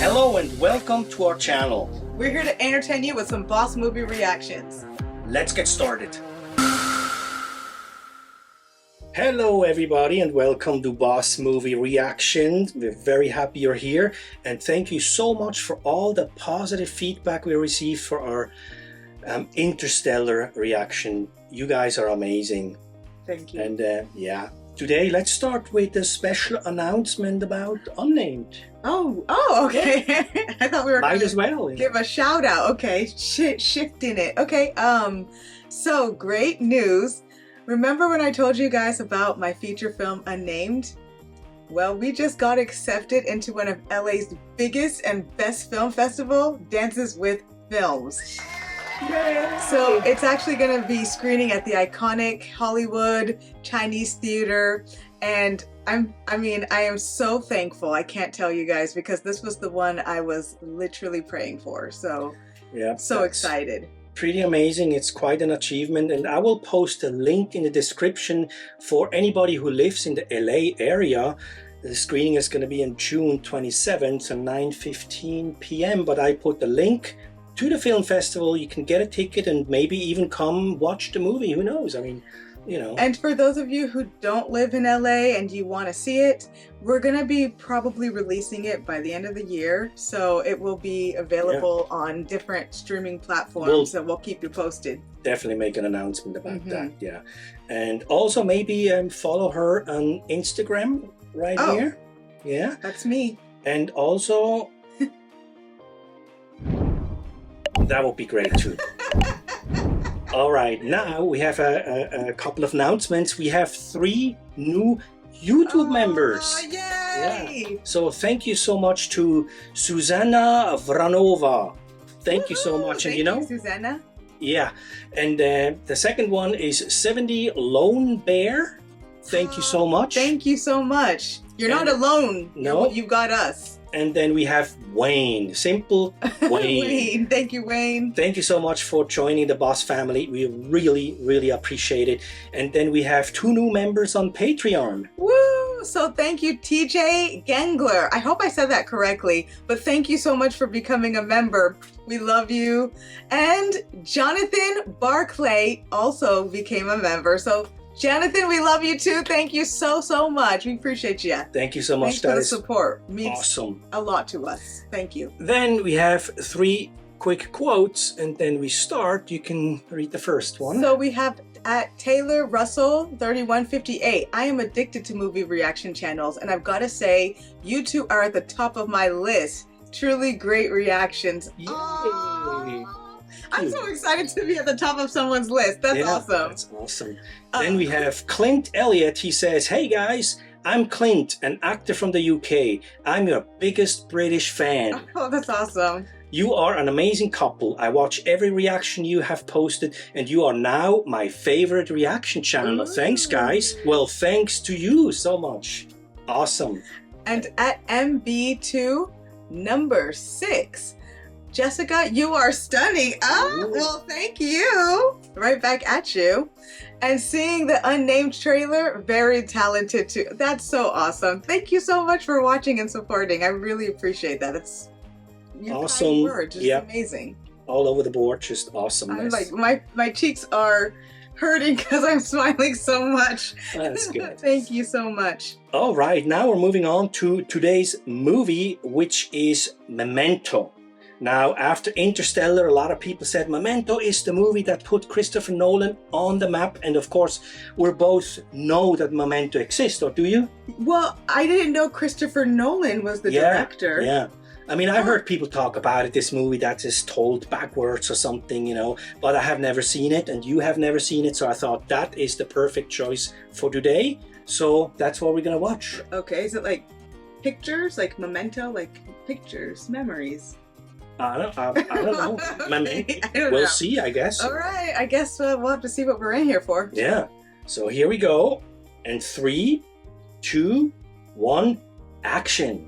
Hello and welcome to our channel. We're here to entertain you with some boss movie reactions. Let's get started. Hello everybody and welcome to Boss Movie Reaction. We're very happy you're here and thank you so much for all the positive feedback we received for our Interstellar reaction. You guys are amazing. Thank you. And yeah, today let's start with a special announcement about Unnamed. Oh, okay. I thought we were Might gonna as well. give a shout out. Okay, shifting it. Okay, so great news. Remember when I told you guys about my feature film Unnamed? Well, we just got accepted into one of LA's biggest and best film festival, Dances with Films. Yay! So it's actually going to be screening at the iconic Hollywood Chinese Theater, and I am so thankful. I can't tell you guys because this was the one I was literally praying for. So yeah, so excited. Pretty amazing. It's quite an achievement, and I will post a link in the description for anybody who lives in the LA area. The screening is going to be on June 27th at 9:15 p.m. but I put the link to the film festival. You can get a ticket and maybe even come watch the movie. Who knows? I mean, you know. And for those of you who don't live in LA and you want to see it, we're going to be probably releasing it by the end of the year. So it will be available on different streaming platforms, and we'll keep you posted. Definitely make an announcement about that. Yeah. And also maybe follow her on Instagram right here. Yeah. That's me. And also that would be great too. All right, now we have a couple of announcements. We have 3 new YouTube members. Yay! Yeah. So thank you so much to Susanna Vranova. Thank you so much. And Thank you know, Susanna. yeah. And the second one is 70 Lone Bear. Thank you so much. Thank you so much. You're not alone. No. You've got us. And then we have Wayne, Simple Wayne. Wayne. Thank you, Wayne. Thank you so much for joining the Boss family. We really, really appreciate it. And then we have 2 new members on Patreon. Woo! So thank you, TJ Gengler. I hope I said that correctly, but thank you so much for becoming a member. We love you. And Jonathan Barclay also became a member. So Jonathan, we love you too. Thank you so much. We appreciate you. Thank you so much. Thanks for the support. Means awesome. A lot to us. Thank you. Then we have 3 quick quotes, and then we start. You can read the first one. So we have at Taylor Russell 3158. I am addicted to movie reaction channels, and I've got to say, you 2 are at the top of my list. Truly great reactions. Yay! I'm so excited to be at the top of someone's list. That's awesome. That's awesome. Then we have Clint Elliott. He says, "Hey guys, I'm Clint, an actor from the UK. I'm your biggest British fan. Oh, that's awesome. You are an amazing couple. I watch every reaction you have posted, and you are now my favorite reaction channel. Thanks, guys." Well, thanks to you so much. Awesome. And at MB2 number 6. Jessica, you are stunning. Oh, well, thank you. Right back at you. And seeing the Unnamed trailer, very talented too. That's so awesome. Thank you so much for watching and supporting. I really appreciate that. It's awesome. Just amazing. All over the board, just awesome. I'm like, my cheeks are hurting because I'm smiling so much. That's good. Thank you so much. All right, now we're moving on to today's movie, which is Memento. Now, after Interstellar, a lot of people said Memento is the movie that put Christopher Nolan on the map. And of course, we both know that Memento exists, or do you? Well, I didn't know Christopher Nolan was the director. Yeah. I mean, I heard people talk about it, this movie that is told backwards or something, you know, but I have never seen it and you have never seen it. So I thought that is the perfect choice for today. So that's what we're going to watch. Okay. Is it like pictures, like Memento, like pictures, memories? I don't know. We'll know. See, I guess. All right. I guess we'll have to see what we're in here for. Yeah. So here we go. And 3, 2, 1, action.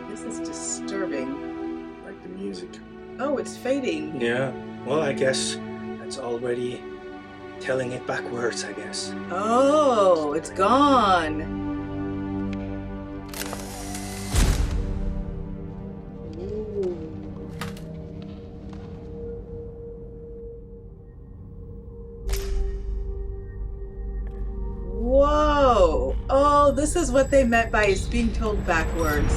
This is disturbing. I like the music. Oh, it's fading. Yeah. Well, I guess it's already telling it backwards, I guess. Oh, it's gone. Whoa! Oh, this is what they meant by it's being told backwards.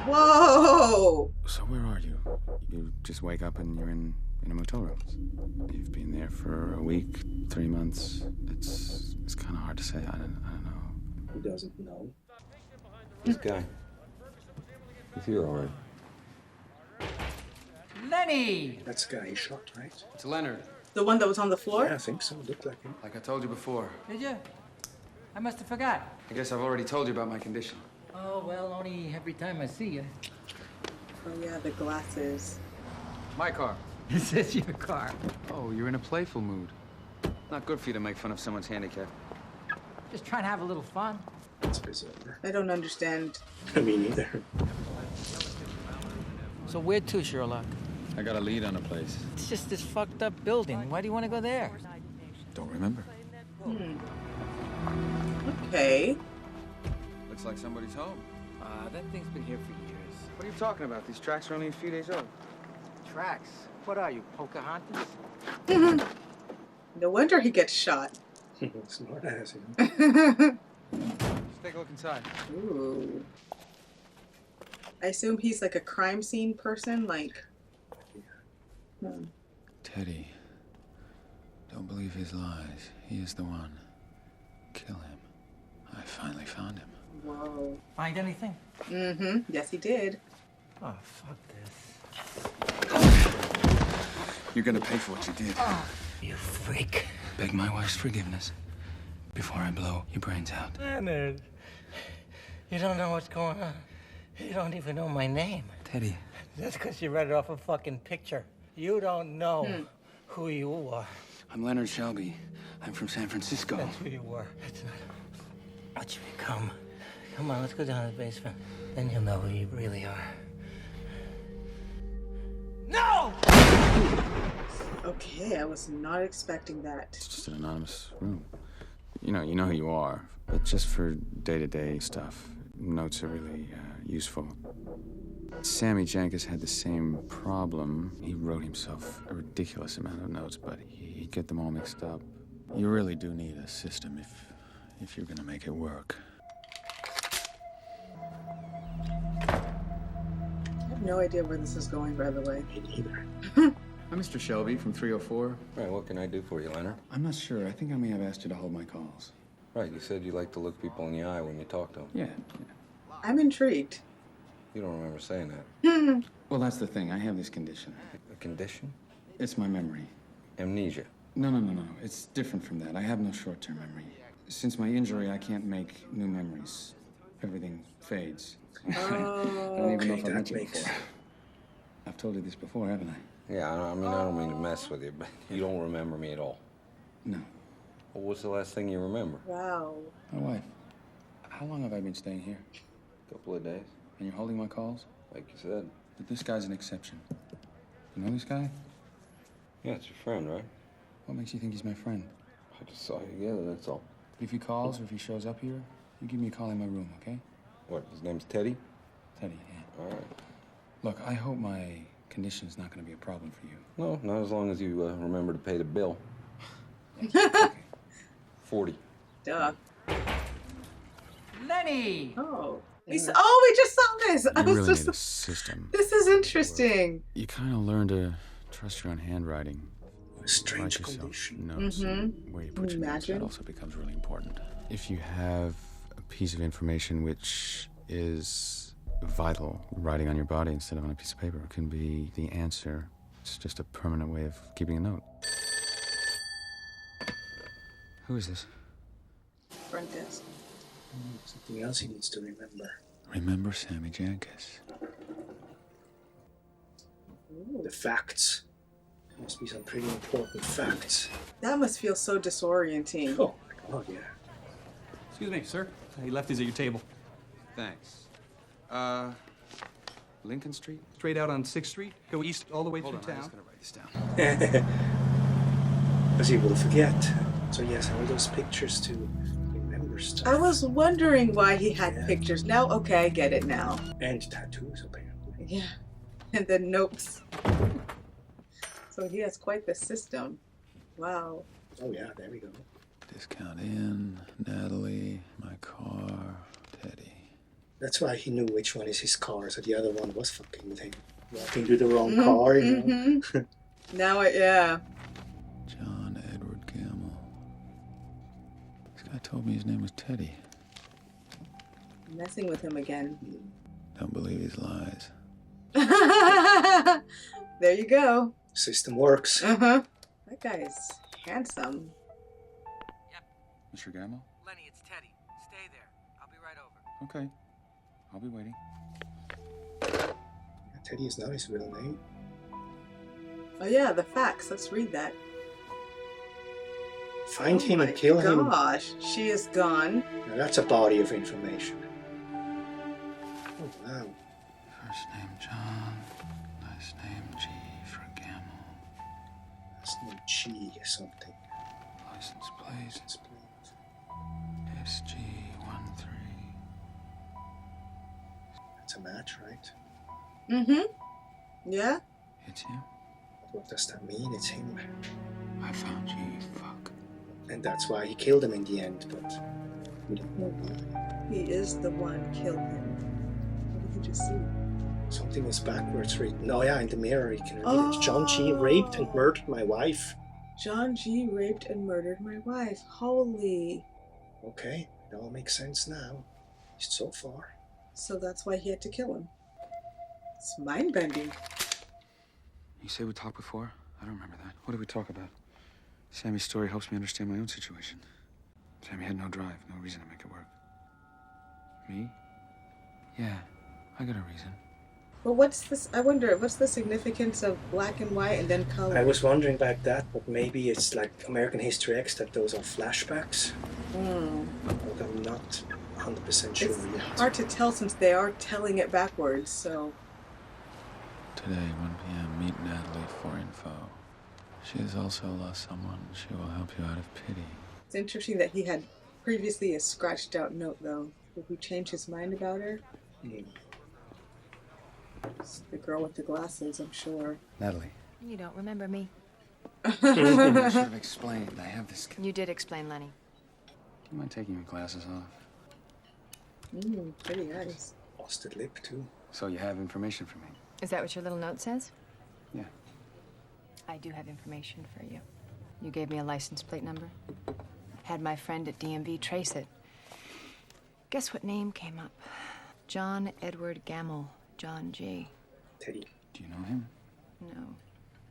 Whoa! So where are you? You just wake up and you're in a motel room. You've been there for a week, 3 months. It's kind of hard to say. I don't know. Who doesn't know? This guy. He's here already. Lenny! That's the guy he shot, right? It's Leonard. The one that was on the floor? Yeah, I think so. Looked like him. Like I told you before. Did you? I must have forgot. I guess I've already told you about my condition. Oh, well, only every time I see you. Oh yeah, the glasses. My car. This is your car. Oh, you're in a playful mood. Not good for you to make fun of someone's handicap. Just trying to have a little fun. That's bizarre. I don't understand. Me neither. So where to, Sherlock? I got a lead on a place. It's just this fucked up building. Why do you want to go there? Don't remember. Okay. Looks like somebody's home. That thing's been here for years. What are you talking about? These tracks are only a few days old. Tracks? What are you, Pocahontas? No wonder he gets shot. Smart ass, you know? Let's take a look inside. Ooh. I assume he's like a crime scene person, like. Teddy. Don't believe his lies. He is the one. Kill him. I finally found him. Whoa. Find anything? Mm-hmm. Yes, he did. Oh, fuck this. You're gonna pay for what you did. Oh, you freak. Beg my wife's forgiveness before I blow your brains out. Leonard, you don't know what's going on. You don't even know my name. Teddy. That's because you read it off a fucking picture. You don't know who you are. I'm Leonard Shelby. I'm from San Francisco. That's who you were. That's not what you become. Come on, let's go down to the basement. Then you'll know who you really are. No! Okay, I was not expecting that. It's just an anonymous room. You know who you are, but just for day-to-day stuff, notes are really useful. Sammy Jankus had the same problem. He wrote himself a ridiculous amount of notes, but he'd get them all mixed up. You really do need a system if you're gonna make it work. I have no idea where this is going, by the way. Me neither. I'm Mr. Shelby from 304. Right, what can I do for you, Leonard? I'm not sure. I think I may have asked you to hold my calls. Right, you said you like to look people in the eye when you talk to them. Yeah. I'm intrigued. You don't remember saying that. Well, that's the thing. I have this condition. A condition? It's my memory. Amnesia. No. It's different from that. I have no short-term memory. Since my injury, I can't make new memories. Everything fades. I don't even know if I've met you before. I've told you this before, haven't I? Yeah, I don't mean to mess with you, but you don't remember me at all. No. Well, what's the last thing you remember? Wow. My wife. How long have I been staying here? A couple of days, And you're holding my calls? like you said. But this guy's an exception. You know this guy? Yeah, it's your friend, right? What makes you think he's my friend? I just saw you together, that's all. If he calls or if he shows up here, you give me a call in my room, okay? What, his name's Teddy? Teddy, yeah. All right. Look, I hope my condition's not going to be a problem for you. No, not as long as you remember to pay the bill. Okay. 40. Duh. Lenny! Oh. We just saw this. I You was really just. need a system. This is interesting. You kind of learn to trust your own handwriting. A strange Write yourself condition. notes. Where you put your notes, that Imagine. also becomes really important. If you have a piece of information which is vital, writing on your body instead of on a piece of paper can be the answer. It's just a permanent way of keeping a note. Who is this? Front desk. Something else he needs to remember. Remember Sammy Jankus. The facts. Must be some pretty important facts. That must feel so disorienting. Oh my god, yeah. Excuse me, sir. He left these at your table. Thanks. Lincoln Street? Straight out on 6th Street. Go east all the way Hold through on, I'm town. just gonna write. Write this down. Because he will forget. So he has all those pictures to remember stuff. I was wondering why he had Yeah. pictures. Now, okay, I get it now. And tattoos, apparently. Yeah. And then notes. So he has quite the system. Wow. Oh yeah, there we go. Discount in, Natalie, my car, Teddy. That's why he knew which one is his car, so the other one was fucking with him. Walking to the wrong car, you know. Now, yeah. John Edward Gamble. This guy told me his name was Teddy. Messing with him again. Don't believe his lies. There you go. System works. Uh-huh. That guy is handsome. Mr. Gamble? Lenny, it's Teddy. Stay there. I'll be right over. Okay. I'll be waiting. Teddy is not his real name. Oh yeah, the facts. Let's read that. Find him Oh and kill my him. gosh, she is gone. Now that's a body of information. Oh wow. First name John, last name G for Gamble. That's name G or something. License plate License plate. SG13. That's a match, right? Mm-hmm. Yeah? It's him? What does that mean? It's him. I found you, you fuck. And that's why he killed him in the end, but we don't know why. He is the one killed him. What did you just see? Something was backwards written. Oh yeah, in the mirror you can read it. John G. raped and murdered my wife. John G. raped and murdered my wife. Holy. Okay, it all makes sense now. At least so far. So that's why he had to kill him. It's mind-bending. You say we talked before? I don't remember that. What did we talk about? Sammy's story helps me understand my own situation. Sammy had no drive, no reason to make it work. Me? Yeah, I got a reason. But what's this? I wonder, what's the significance of black and white and then color? I was wondering about that, but maybe it's like American History X that those are flashbacks. But I'm not 100% sure It's yet. hard to tell since they are telling it backwards, so... Today, 1 p.m., meet Natalie for info. She has also lost someone. She will help you out of pity. It's interesting that he had previously a scratched out note, though. Did he change his mind about her? It's the girl with the glasses, I'm sure. Natalie. You don't remember me. I should have explained. I have this... You did explain, Lenny. Do you mind taking your glasses off? Pretty eyes. Busted lip too. So you have information for me? Is that what your little note says? Yeah. I do have information for you. You gave me a license plate number. Had my friend at DMV trace it. Guess what name came up? John Edward Gamble. John G. Teddy. Do you know him? No.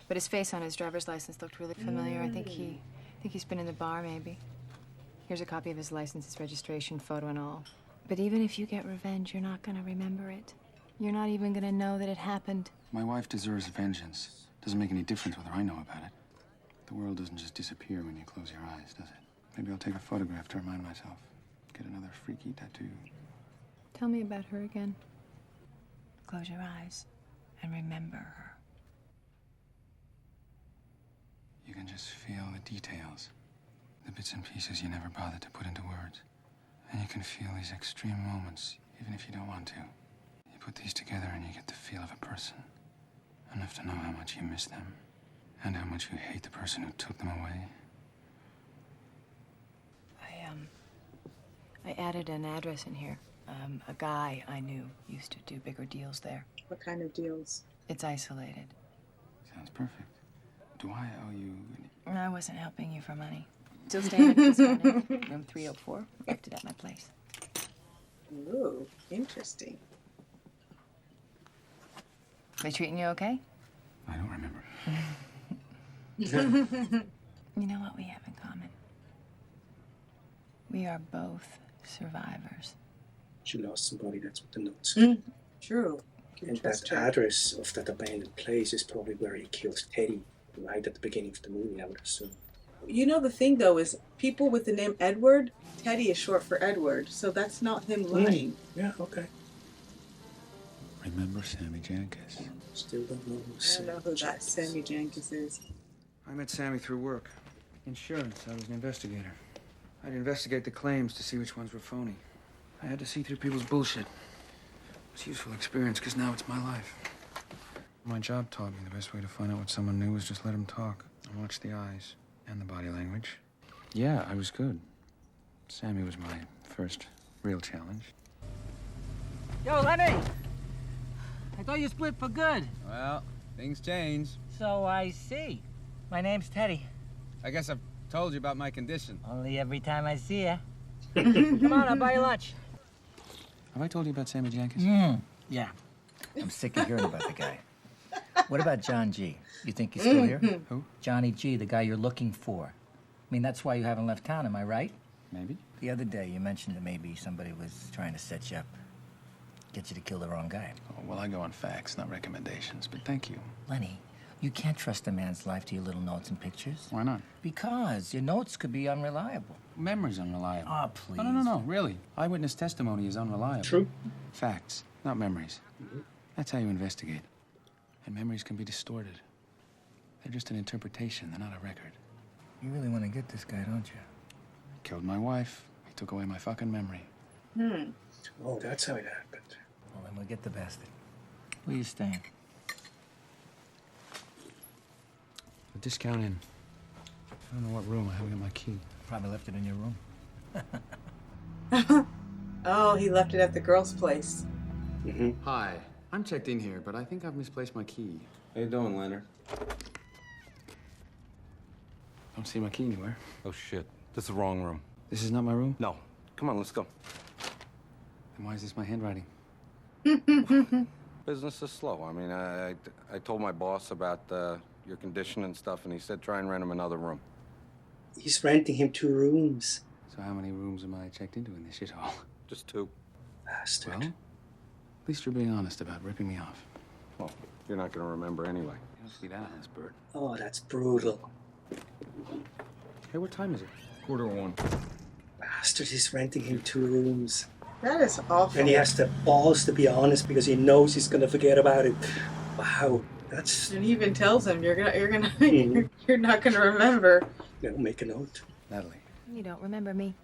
But his face on his driver's license looked really familiar. I think he's been in the bar, maybe. Here's a copy of his license, his registration, photo and all. But even if you get revenge, you're not gonna remember it. You're not even gonna know that it happened. My wife deserves vengeance. Doesn't make any difference whether I know about it. The world doesn't just disappear when you close your eyes, does it? Maybe I'll take a photograph to remind myself. Get another freaky tattoo. Tell me about her again. Close your eyes and remember her. You can just feel the details. The bits and pieces you never bothered to put into words. And you can feel these extreme moments, even if you don't want to. You put these together and you get the feel of a person. Enough to know how much you miss them. And how much you hate the person who took them away. I added an address in here. A guy I knew used to do bigger deals there. What kind of deals? It's isolated. Sounds perfect. Do I owe you any... I wasn't helping you for money. Still staying at this one, room 304. Left it at my place. Ooh, interesting. They treating you okay? I don't remember. You know what we have in common? We are both survivors. She lost somebody, that's what the notes. True. And that address of that abandoned place is probably where he kills Teddy, right at the beginning of the movie, I would assume. You know, the thing, though, is people with the name Edward, Teddy is short for Edward, so that's not him lying. Yeah, okay. remember Sammy Jankis. Still don't know who I don't know who that Sammy Jankis is. I met Sammy through work. Insurance. I was an investigator. I'd investigate the claims to see which ones were phony. I had to see through people's bullshit. It was a useful experience because now it's my life. My job taught me the best way to find out what someone knew was just let them talk and watch the eyes and the body language. Yeah, I was good. Sammy was my first real challenge. Yo, Lenny! I thought you split for good. Well, things change. So I see. My name's Teddy. I guess I've told you about my condition. Only every time I see ya. Come on, I'll buy you lunch. Have I told you about Sammy Jankis? Yeah. I'm sick of hearing about the guy. What about John G? You think he's still here? Who? Johnny G, the guy you're looking for. I mean, that's why you haven't left town, am I right? Maybe. The other day, you mentioned that maybe somebody was trying to set you up. Get you to kill the wrong guy. Oh, well, I go on facts, not recommendations, but thank you. Lenny, you can't trust a man's life to your little notes and pictures. Why not? Because your notes could be unreliable. Memory's unreliable. Oh, please. No, really. Eyewitness testimony is unreliable. True. Facts, not memories. That's how you investigate. And memories can be distorted. They're just an interpretation, they're not a record. You really want to get this guy, don't you? Killed my wife. He took away my fucking memory. Oh, that's how it happened. Well, then we'll get the bastard. Where you staying? A discount in. I don't know what room. I haven't got my key. Probably left it in your room. Oh, he left it at the girl's place. Hi. I'm checked in here, but I think I've misplaced my key. How you doing, Leonard? Don't see my key anywhere. Oh, shit. This is the wrong room. This is not my room? No. Come on, let's go. Then why is this my handwriting? Business is slow. I mean, I told my boss about your condition and stuff, and he said try and rent him another room. He's renting him 2 rooms. So how many rooms am I checked into in this shithole? Just 2. Bastard. Well, at least you're being honest about ripping me off. Well, you're not going to remember anyway. You don't see that on this bird. Oh, that's brutal. Hey, what time is it? 1:45. Bastard, he's renting him 2 rooms. That is awful. And he has the balls to be honest because he knows he's gonna forget about it. Wow, that's. And he even tells him, you're not gonna remember. Make a note. Natalie, You don't remember me.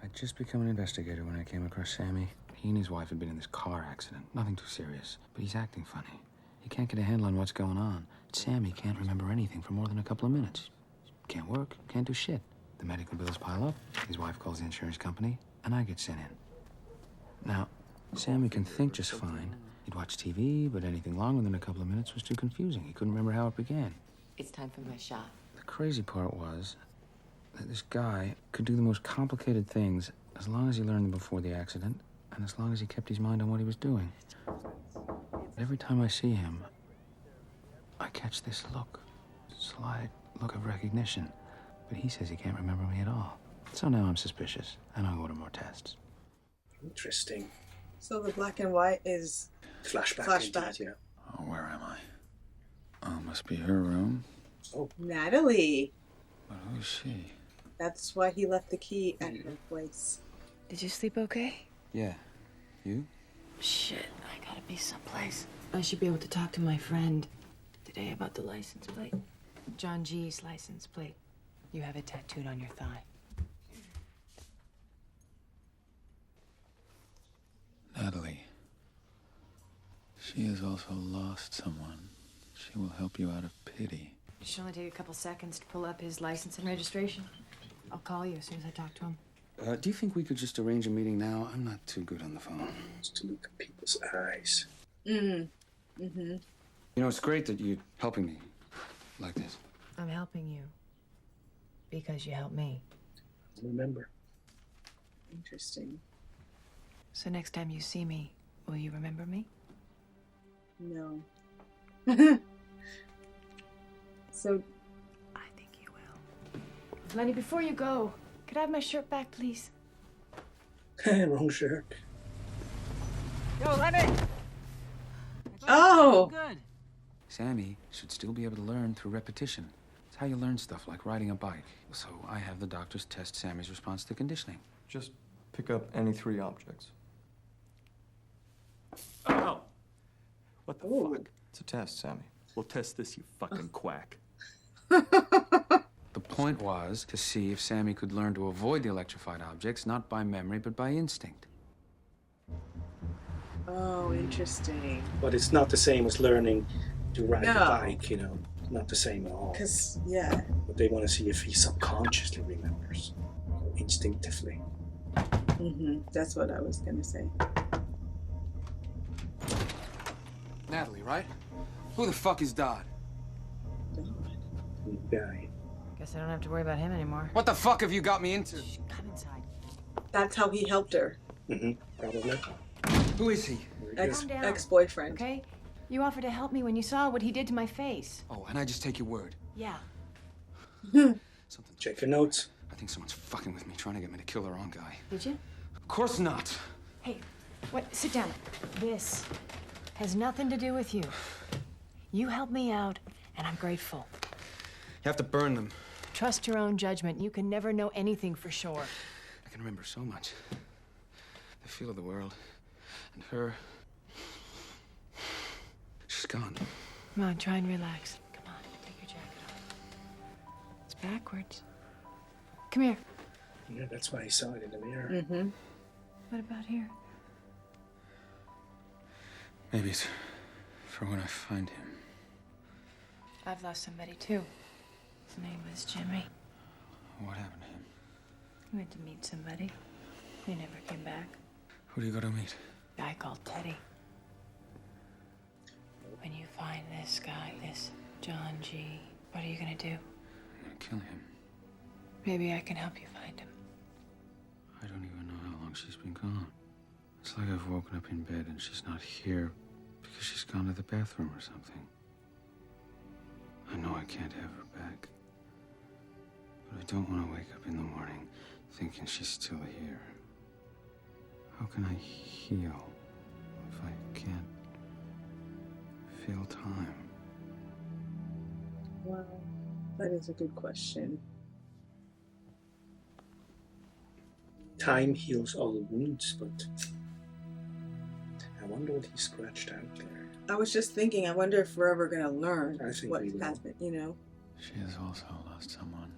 I'd just become an investigator when I came across Sammy. He and his wife had been in this car accident. Nothing too serious, but he's acting funny. He can't get a handle on what's going on. Sammy can't remember anything for more than a couple of minutes. Can't work, can't do shit. The medical bills pile up, his wife calls the insurance company, and I get sent in. Now, Sammy can think just fine. He'd watch TV, but anything longer than a couple of minutes was too confusing. He couldn't remember how it began. It's time for my shot. The crazy part was that this guy could do the most complicated things as long as he learned them before the accident and as long as he kept his mind on what he was doing. Every time I see him, I catch this look, slight look of recognition, but he says he can't remember me at all. So now I'm suspicious, and I'll order more tests. Interesting. So the black and white is Flashback. Flashback. Indeed, yeah. Oh, where am I? Oh, must be her room. Natalie. But who's she? That's why he left the key at her place. Did you sleep okay? Yeah. You? Shit, I gotta be someplace. I should be able to talk to my friend today about the license plate. John G's license plate. You have it tattooed on your thigh. Natalie. She has also lost someone. She will help you out of pity. It should only take a couple seconds to pull up his license and registration. I'll call you as soon as I talk to him. Do you think we could just arrange a meeting now? I'm not too good on the phone. Just to look at people's eyes. You know, it's great that you're helping me like this. I'm helping you because you helped me. Remember. Interesting. So next time you see me, will you remember me? No. So, I think you will. Lenny, before you go, could I have my shirt back, please? Wrong shirt. Yo, Lenny! oh, Good. Sammy should still be able to learn through repetition. It's how you learn stuff like riding a bike. So I have the doctors test Sammy's response to conditioning. Just pick up any 3 objects. Oh, What the Ooh. fuck? It's a test, Sammy. We'll test this, you fucking quack. The point was to see if Sammy could learn to avoid the electrified objects, not by memory, but by instinct. Oh, interesting. But it's not the same as learning to ride a No. bike, you know. Not the same at all. Because, yeah. But they want to see if he subconsciously remembers, or instinctively. That's what I was going to say. Natalie, right? Who the fuck is Dodd? Guy. Guess I don't have to worry about him anymore. What the fuck have you got me into? Come inside. That's how he helped her. Probably. Who is he? Calm down. Ex-boyfriend. Okay? You offered to help me when you saw what he did to my face. Oh, and I just take your word. Yeah. Something. Check your notes. I think someone's fucking with me, trying to get me to kill the wrong guy. Did you? Of course not. Hey, what? Sit down. This has nothing to do with you. You helped me out, and I'm grateful. You have to burn them. Trust your own judgment. You can never know anything for sure. I can remember so much. The feel of the world. And her. She's gone. Come on, try and relax. Come on, take your jacket off. It's backwards. Come here. Yeah, that's why he saw it in the mirror. What about here? Maybe it's for when I find him. I've lost somebody too. His name was Jimmy. What happened to him? He went to meet somebody. He never came back. Who do you go to meet? A guy called Teddy. When you find this guy, this John G., what are you gonna do? I'm gonna kill him. Maybe I can help you find him. I don't even know how long she's been gone. It's like I've woken up in bed and she's not here because she's gone to the bathroom or something. I know I can't have her back. But I don't want to wake up in the morning thinking she's still here. How can I heal if I can't feel time? Well, that is a good question. Time heals all wounds, but I wonder what he scratched out there. I was just thinking, I wonder if we're ever going to learn I think what we will. happened, you know? She has also lost someone.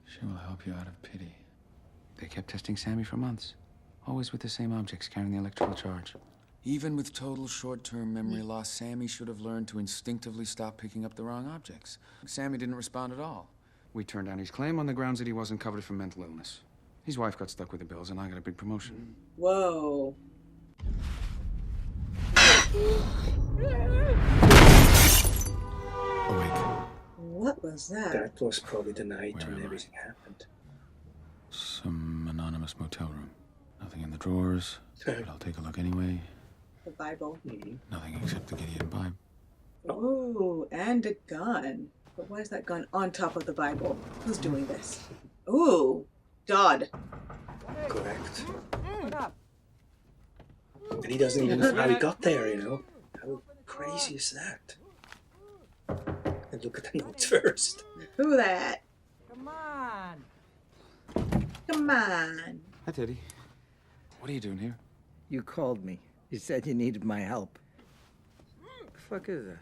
She will help you out of pity. They kept testing Sammy for months. Always with the same objects carrying the electrical charge. Even with total short-term memory loss, Sammy should have learned to instinctively stop picking up the wrong objects. Sammy didn't respond at all. We turned down his claim on the grounds that he wasn't covered for mental illness. His wife got stuck with the bills, and I got a big promotion. Whoa. Awake. What was that? That was probably the night Where when am I? everything happened. Some anonymous motel room. Nothing in the drawers, but I'll take a look anyway. The Bible. Nothing except the Gideon Bible. Ooh, and a gun. But why is that gun on top of the Bible? Who's doing this? Ooh, Dodd. Correct. And he doesn't even know how he got there, you know? How crazy is that? And look at the notes first. Who that? Come on. Come on. Hi, Teddy. What are you doing here? You called me. You said you needed my help. The fuck is that?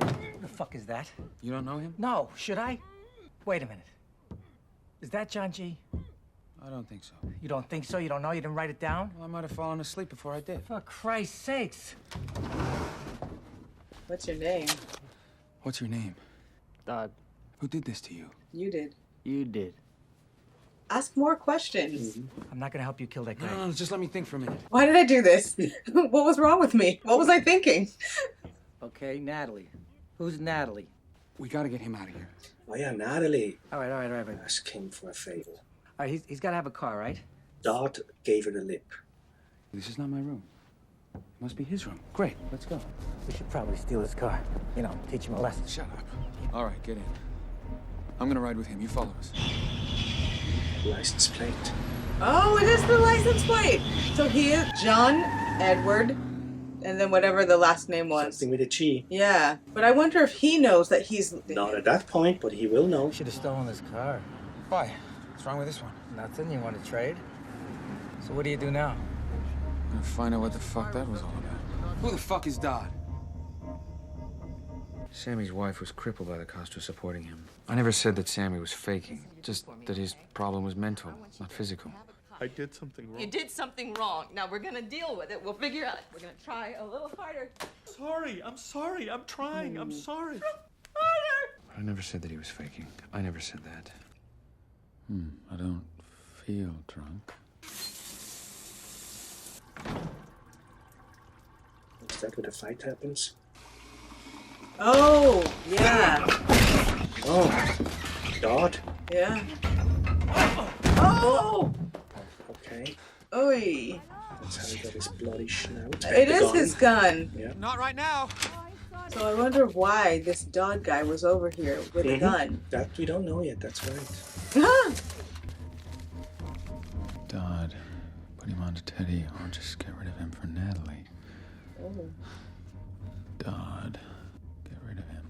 Who the fuck is that? You don't know him? No, should I? Wait a minute. Is that John G? I don't think so. You don't think so? You don't know? You didn't write it down? Well, I might have fallen asleep before I did. For Christ's sakes. What's your name? What's your name? Dodd. Who did this to you? You did. You did. Ask more questions. I'm not gonna help you kill that guy. No, just let me think for a minute. Why did I do this? What was wrong with me? What was I thinking? Okay, Natalie. Who's Natalie? We gotta get him out of here. Oh yeah, Natalie All right. asked him for a favor. All right, he's gotta have a car, right? Dodd gave her the lip. This is not my room. It must be his room. Great, let's go. We should probably steal his car. You know, teach him a lesson. Shut up. All right, get in. I'm gonna ride with him. You follow us. License plate. Oh, it is the license plate. So he is John Edward, and then whatever the last name was. Something with a G. Yeah, but I wonder if he knows that he's... Not at that point, but he will know. We should have stolen his car. Why? What's wrong with this one? Nothing. You want to trade? So what do you do now? Gonna find out what the fuck that was all about. Who the fuck is Dodd? Sammy's wife was crippled by the cost of supporting him. I never said that Sammy was faking, just that his problem was mental, not physical. I did something wrong. You did something wrong. Now we're gonna deal with it. We'll figure out. We're gonna try a little harder. I'm sorry. I'm trying. I'm sorry. I never said that he was faking. I never said that. I don't feel drunk. Is that where the fight happens? Oh, yeah. Oh, God. Yeah. Oh! Okay. Oi. That's how he got his bloody snout. It is his gun. Yeah. Not right now. So I wonder why this Dodd guy was over here with a gun. That we don't know yet, that's right. Dodd, put him onto Teddy or just get rid of him for Natalie. Oh. Dodd, get rid of him.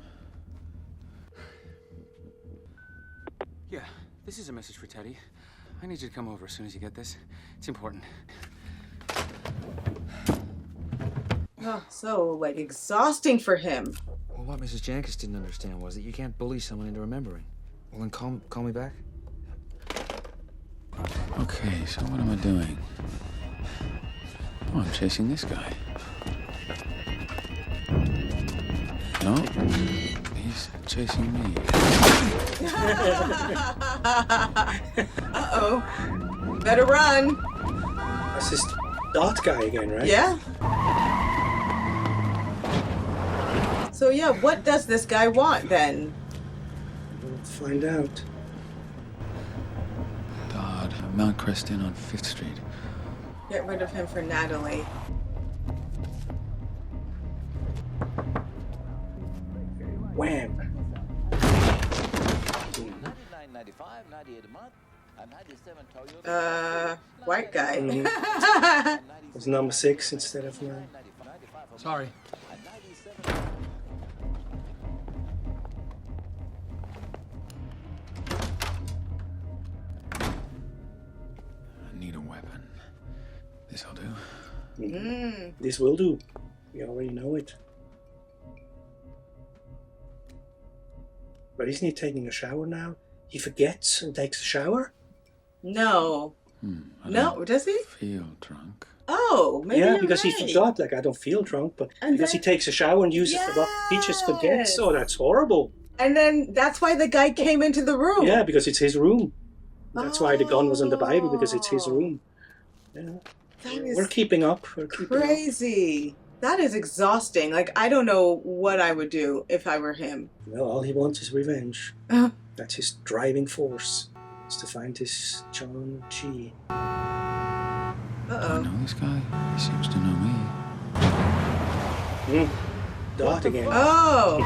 Yeah, this is a message for Teddy. I need you to come over as soon as you get this. It's important. Oh, so, like, exhausting for him. Well, what Mrs. Jankis didn't understand was that you can't bully someone into remembering. Well, then call me back. Okay, so what am I doing? Oh, I'm chasing this guy. No, he's chasing me. Uh-oh. Better run. That's this Dot guy again, right? Yeah. So, yeah, what does this guy want, then? We'll find out. Dodd, Mount Crest Inn on 5th Street. Get rid of him for Natalie. Wham! White guy. It's number 6 instead of 9. Sorry. I need a weapon. This'll do. This will do. We already know it. But isn't he taking a shower now? He forgets and takes a shower? No. I No, don't does he? feel drunk. Oh, maybe Yeah, you're because right. he forgot, like, I don't feel drunk, but And because then- he takes a shower and uses the bucket, he just forgets. Yes. Oh, that's horrible. And then that's why the guy came into the room. Yeah, because it's his room. That's why the gun was on the Bible, because it's his room. Yeah. That is We're keeping up. We're keeping up. crazy. That is exhausting. Like, I don't know what I would do if I were him. Well, all he wants is revenge. Uh. That's his driving force. Is to find this John G. I Uh-oh. know this guy. He seems to know me. Dot again. Oh.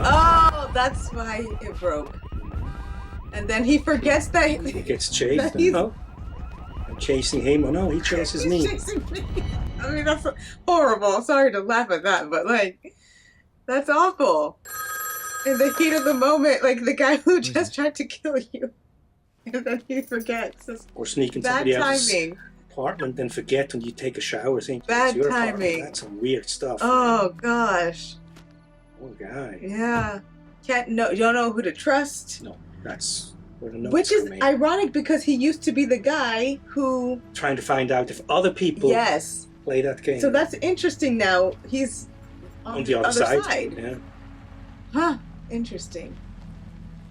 Oh, that's why it broke. And then he forgets that He gets chased. He's- Oh, I'm chasing him. Oh no, he chases he's me. chasing me. I mean, that's horrible. Sorry to laugh at that, but like, that's awful. In the heat of the moment, like the guy who just tried to kill you. And then he forgets. It's Or sneak into bad somebody else's timing. apartment and forget when you take a shower. Think Bad it's your apartment. timing. That's some weird stuff. Oh, gosh. Poor guy. Yeah. You don't know who to trust. No, that's where the notes Which is come in. ironic because he used to be the guy who... Trying to find out if other people Yes. play that game. So that's interesting now. He's on the other side. Yeah. Huh. Interesting.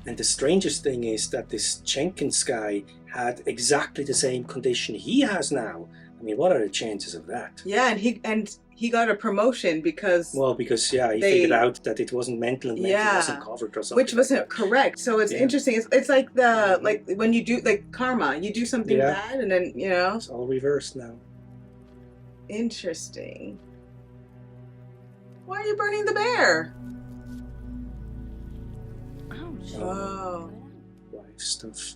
And the strangest thing is that this Jenkins guy had exactly the same condition he has now. I mean, what are the chances of that? Yeah, and he got a promotion because... Well, because, he They- figured out that it wasn't mental and mental Yeah. wasn't covered or something. which like wasn't that. correct. So it's Yeah. interesting. It's like the like when you do like karma. You do something Yeah. bad and then, you know. It's all reversed now. Interesting. Why are you burning the bear? Oh. Life stuff.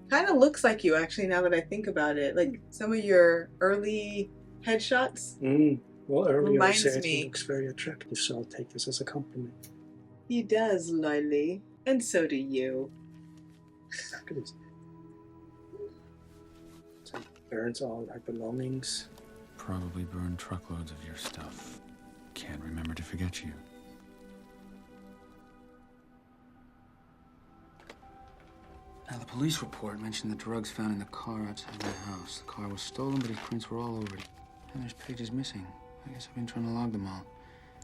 Kind of looks like you actually now that I think about it. Like some of your early headshots. Well, earlier Reminds I said me. he looks very attractive, so I'll take this as a compliment. He does, Lily. And so do you. Look at this. So he burns all her belongings. Probably burned truckloads of your stuff. Can't remember to forget you. Now, the police report mentioned the drugs found in the car outside my house. The car was stolen, but his prints were all over it. And there's pages missing. I guess I've been trying to log them all.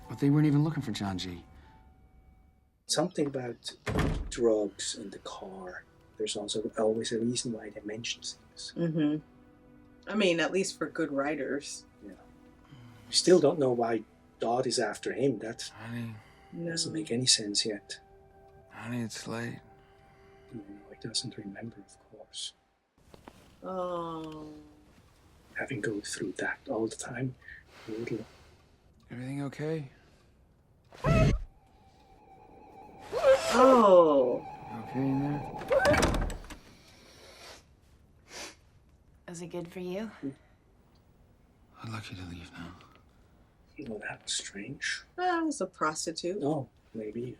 But they weren't even looking for John G. Something about drugs in the car. There's also always a reason why they mention things. Mm-hmm. I mean, at least for good writers. Yeah. We still don't know why Dodd is after him. That Honey, doesn't make any sense yet. honey, it's late. No, he doesn't remember, of course. Oh. Having go through that all the time. Brutal. Everything okay? Oh. Okay in there? Was it good for you? I'd like you to leave now. Well, that was strange. I was a prostitute. Oh, maybe.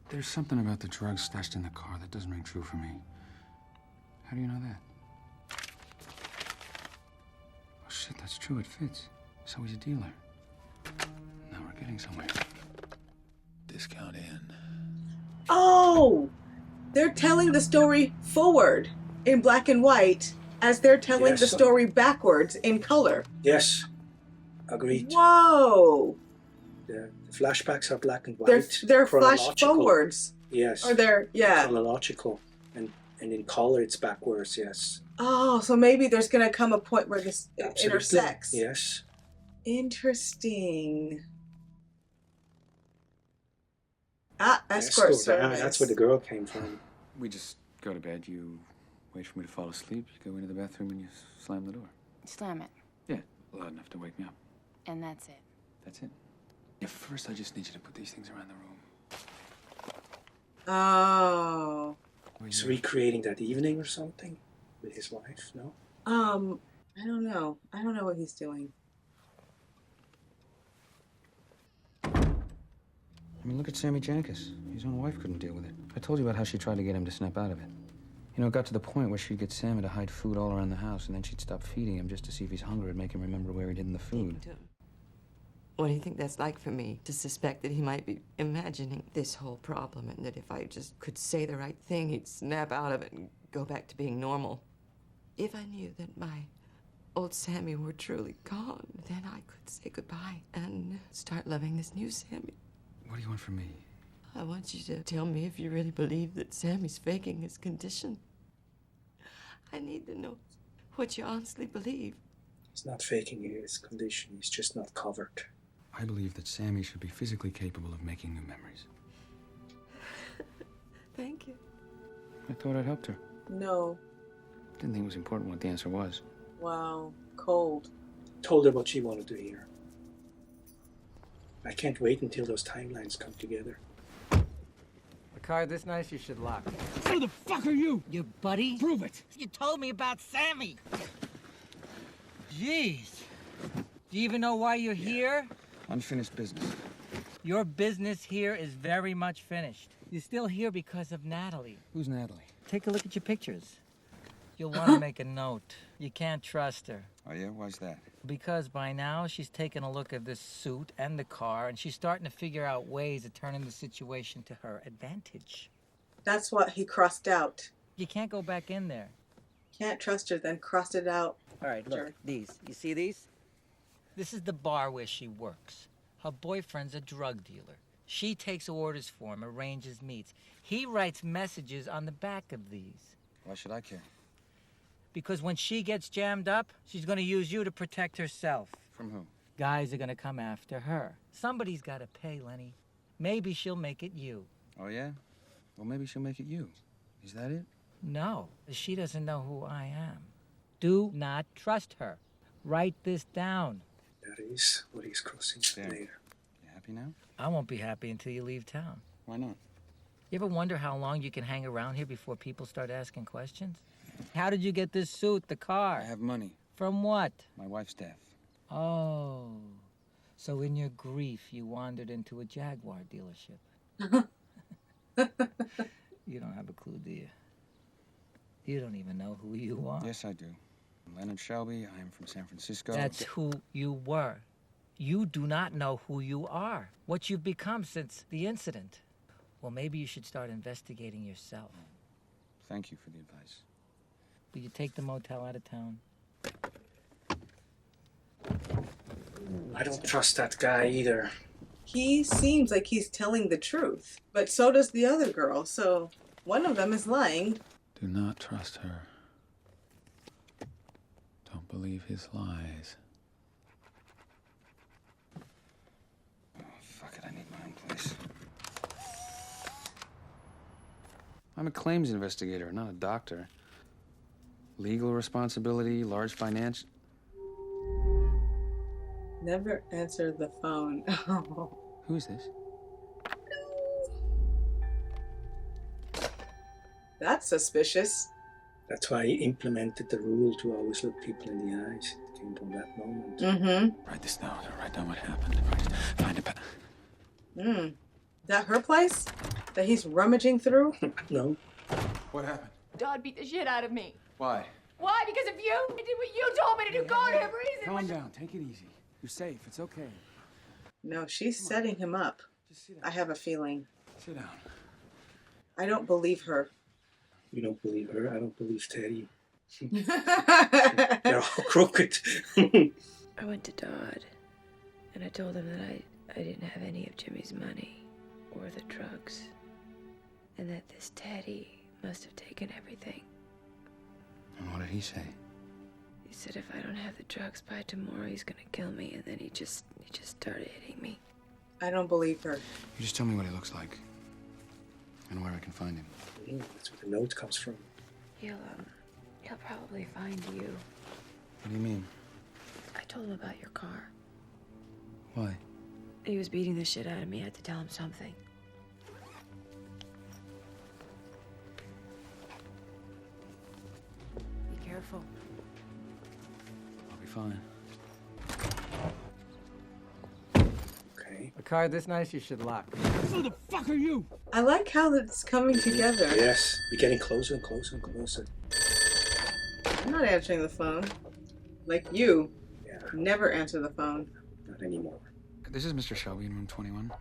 There's something about the drugs stashed in the car that doesn't ring true for me. How do you know that? Oh, shit, that's true. It fits. So he's a dealer. Now we're getting somewhere. Discount in. Oh! They're telling the story forward in black and white as they're telling Yes. the story backwards in color. Yes. Agreed. Whoa! The flashbacks are black and white. They're flash chronological. forwards. Yes. Or they're, yeah. Chronological. And in color it's backwards, yes. Oh, so maybe there's going to come a point where this Absolutely. intersects. Yes. Interesting. Ah, escort service. That's where the girl came from. We just go to bed. You wait for me to fall asleep. You go into the bathroom and you slam the door. Slam it. Yeah, loud enough to wake me up. And that's it. That's it. Yeah, first I just need you to put these things around the room. Oh. He's recreating that evening or something with his wife, no? I don't know. I don't know what he's doing. I mean, look at Sammy Jankis. His own wife couldn't deal with it. I told you about how she tried to get him to snap out of it. You know, it got to the point where she'd get Sammy to hide food all around the house, and then she'd stop feeding him just to see if he's hungry and make him remember where he'd hidden the food. What do you think that's like for me, to suspect that he might be imagining this whole problem and that if I just could say the right thing, he'd snap out of it and go back to being normal? If I knew that my old Sammy were truly gone, then I could say goodbye and start loving this new Sammy. What do you want from me? I want you to tell me if you really believe that Sammy's faking his condition. I need to know what you honestly believe. He's not faking his condition, he's just not covered. I believe that Sammy should be physically capable of making new memories. Thank you. I thought I'd helped her. No. Didn't think it was important what the answer was. Wow. Cold. Told her what she wanted to hear. I can't wait until those timelines come together. A car this nice, you should lock. Who the fuck are you? Your buddy? Prove it. You told me about Sammy. Jeez. Do you even know why you're here? Unfinished business. Your business here is very much finished. You're still here because of Natalie. Who's Natalie? Take a look at your pictures. You'll want to make a note. You can't trust her. Oh, yeah? Why's that? Because by now she's taken a look at this suit and the car, and she's starting to figure out ways of turning the situation to her advantage. That's what he crossed out. You can't go back in there. Can't trust her, then crossed it out. All right, look, Sure. these. You see these? This is the bar where she works. Her boyfriend's a drug dealer. She takes orders for him, arranges meets. He writes messages on the back of these. Why should I care? Because when she gets jammed up, she's going to use you to protect herself. From who? Guys are going to come after her. Somebody's got to pay, Lenny. Maybe she'll make it you. Oh, yeah? Well, maybe she'll make it you. Is that it? No, she doesn't know who I am. Do not trust her. Write this down. That is what he's crossing Yeah. later. You happy now? I won't be happy until you leave town. Why not? You ever wonder how long you can hang around here before people start asking questions? How did you get this suit, the car? I have money. From what? My wife's death. Oh. So in your grief, you wandered into a Jaguar dealership. You don't have a clue, do you? You don't even know who you are. Yes, I do. I'm Leonard Shelby. I am from San Francisco. That's who you were. You do not know who you are, what you've become since the incident. Well, maybe you should start investigating yourself. Thank you for the advice. Will you take the motel out of town? I don't trust that guy either. He seems like he's telling the truth, but so does the other girl, so one of them is lying. Do not trust her. Don't believe his lies. Oh, fuck it, I need my own place. I'm a claims investigator, not a doctor. Legal responsibility, large financial... Never answer the phone. Who is this? That's suspicious. That's why he implemented the rule to always look people in the eyes. It came from that moment. Mm-hmm. Write this down. Write down what happened. Find a... That her place? That he's rummaging through? No. What happened? Dodd beat the shit out of me. Why? Why? Because of you? I did what you told me to do. Go to him, reason. Calm down. Take it easy. You're safe. It's okay. No, she's setting him up. Just sit I down. have a feeling. Sit down. I don't believe her. You don't believe her. I don't believe Teddy. They're all crooked. I went to Dodd, and I told him that I didn't have any of Jimmy's money or the drugs, and that this Teddy must have taken everything. And what did he say? He said if I don't have the drugs by tomorrow, he's gonna kill me, and then he just started hitting me. I don't believe her. You just tell me what he looks like and where I can find him. That's where the note comes from. He'll probably find you. What do you mean? I told him about your car. Why? He was beating the shit out of me. I had to tell him something. Be careful. I'll be fine. Okay. A car this nice, you should lock. Who the fuck are you? I like how it's coming together. Yes. We're getting closer and closer and closer. I'm not answering the phone. Like you. Yeah. Never answer the phone. Not anymore. This is Mr. Shelby in room 21.